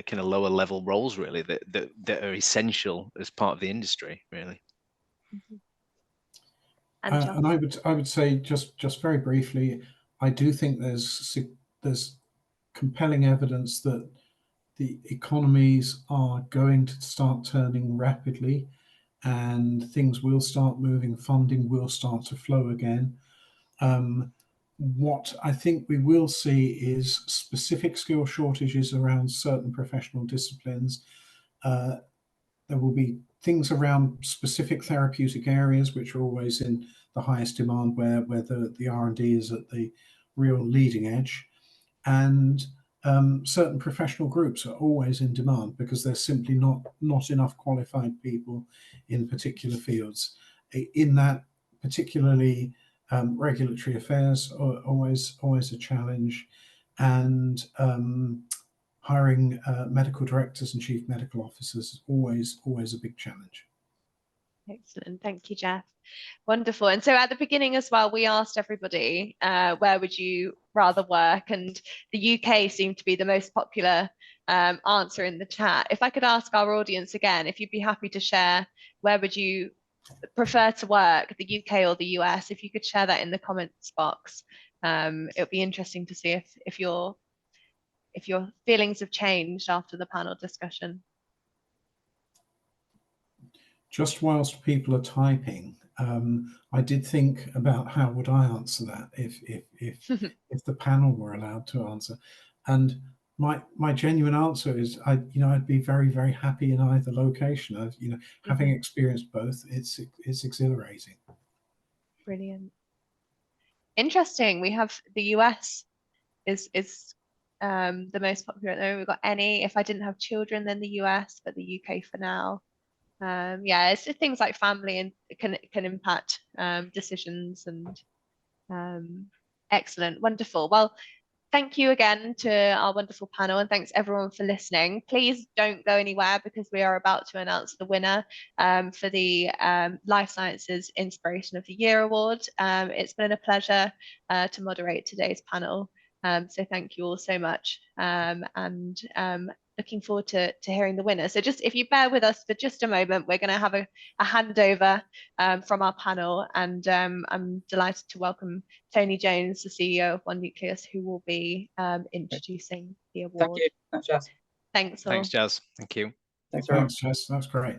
[SPEAKER 4] kind of lower level roles really that are essential as part of the industry really.
[SPEAKER 1] Mm-hmm.
[SPEAKER 5] And I would say just very briefly, I do think there's compelling evidence that the economies are going to start turning rapidly, and things will start moving. Funding will start to flow again. What I think we will see is specific skill shortages around certain professional disciplines. There will be things around specific therapeutic areas, which are always in the highest demand, where the R&D is at the real leading edge. And certain professional groups are always in demand because there's simply not enough qualified people in particular fields. In that particularly regulatory affairs are always a challenge, and hiring medical directors and chief medical officers is always a big challenge.
[SPEAKER 1] Excellent. Thank you, Jeff. Wonderful. And so at the beginning as well, we asked everybody, where would you rather work? And the UK seemed to be the most popular answer in the chat. If I could ask our audience again, if you'd be happy to share, where would you prefer to work, the UK or the US? If you could share that in the comments box, it would be interesting to see if your feelings have changed after the panel discussion.
[SPEAKER 5] Just whilst people are typing, I did think about how would I answer that if the panel were allowed to answer, and my genuine answer is I'd be very happy in either location. Having experienced both, it's exhilarating.
[SPEAKER 1] Brilliant. Interesting. We have the US is the most popular at the moment. We've got any. If I didn't have children, then the US, but the UK for now. Yeah, it's things like family and can impact decisions, and excellent, wonderful. Well, thank you again to our wonderful panel, and thanks everyone for listening. Please don't go anywhere, because we are about to announce the winner for the Life Sciences Inspiration of the Year Award. It's been a pleasure to moderate today's panel. So thank you all so much, and looking forward to hearing the winner. So just if you bear with us for just a moment, we're going to have a handover from our panel, and I'm delighted to welcome Tony Jones, the CEO of One Nucleus, who will be introducing the award.
[SPEAKER 2] Thank you. Thanks, Jazz.
[SPEAKER 1] Thanks all.
[SPEAKER 4] Thanks, Jazz. Thank you.
[SPEAKER 2] Thanks very much.
[SPEAKER 5] Jess. That's great.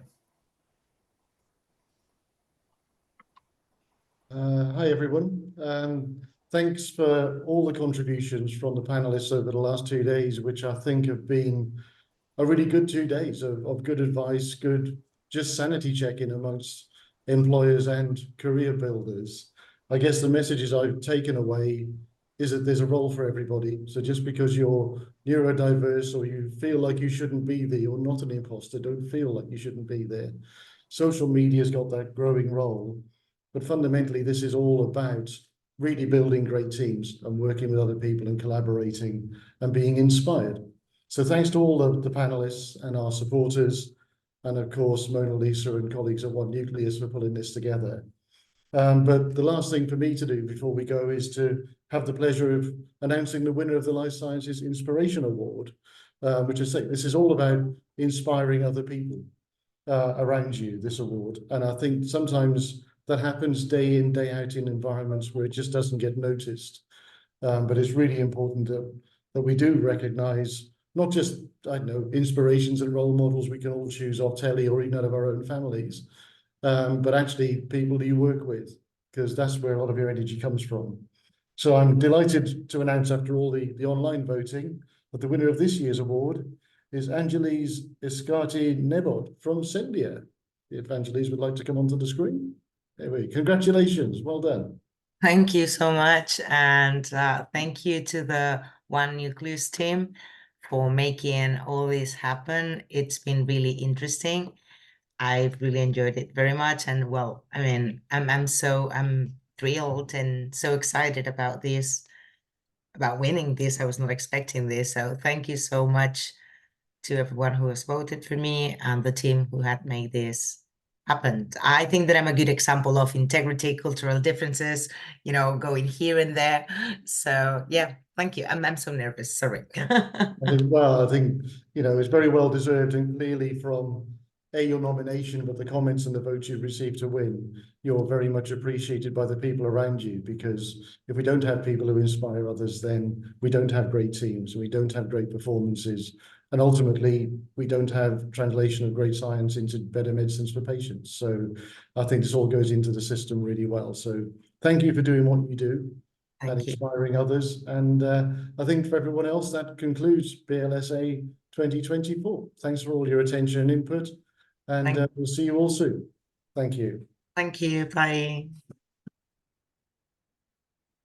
[SPEAKER 6] Hi, everyone. Thanks for all the contributions from the panelists over the last 2 days, which I think have been a really good 2 days of good advice, good just sanity checking amongst employers and career builders. I guess the messages I've taken away is that there's a role for everybody. So just because you're neurodiverse or you feel like you shouldn't be there, you're not an imposter, don't feel like you shouldn't be there. Social media's got that growing role, but fundamentally this is all about really building great teams and working with other people and collaborating and being inspired. So thanks to all the panelists and our supporters, and of course Mona Lisa and colleagues at One Nucleus for pulling this together. But the last thing for me to do before we go is to have the pleasure of announcing the winner of the Life Sciences Inspiration Award, which is this is all about inspiring other people around you, this award. And I think sometimes that happens day in, day out in environments where it just doesn't get noticed. But it's really important that we do recognise not just, I don't know, inspirations and role models we can all choose off telly or even out of our own families, but actually people that you work with, because that's where a lot of your energy comes from. So I'm delighted to announce, after all the online voting, that the winner of this year's award is Angelis Iscati-Nebot from Sendia. If Angelis would like to come onto the screen. There we go. Congratulations. Well done.
[SPEAKER 7] Thank you so much. And thank you to the One Nucleus team for making all this happen. It's been really interesting. I've really enjoyed it very much. And well, I mean, I'm thrilled and so excited about this, about winning this. I was not expecting this. So thank you so much to everyone who has voted for me and the team who had made this happen. I think that I'm a good example of integrity, cultural differences, going here and there. So yeah, thank you. I'm so nervous, sorry.
[SPEAKER 6] I think, it's very well deserved, and clearly from your nomination, but the comments and the votes you've received to win, you're very much appreciated by the people around you, because if we don't have people who inspire others, then we don't have great teams, we don't have great performances, and ultimately we don't have translation of great science into better medicines for patients. So I think this all goes into the system really well. So thank you for doing what you do and inspiring others. And I think for everyone else, that concludes BLSA 2024. Thanks for all your attention and input. And we'll see you all soon. Thank you.
[SPEAKER 7] Thank you. Bye.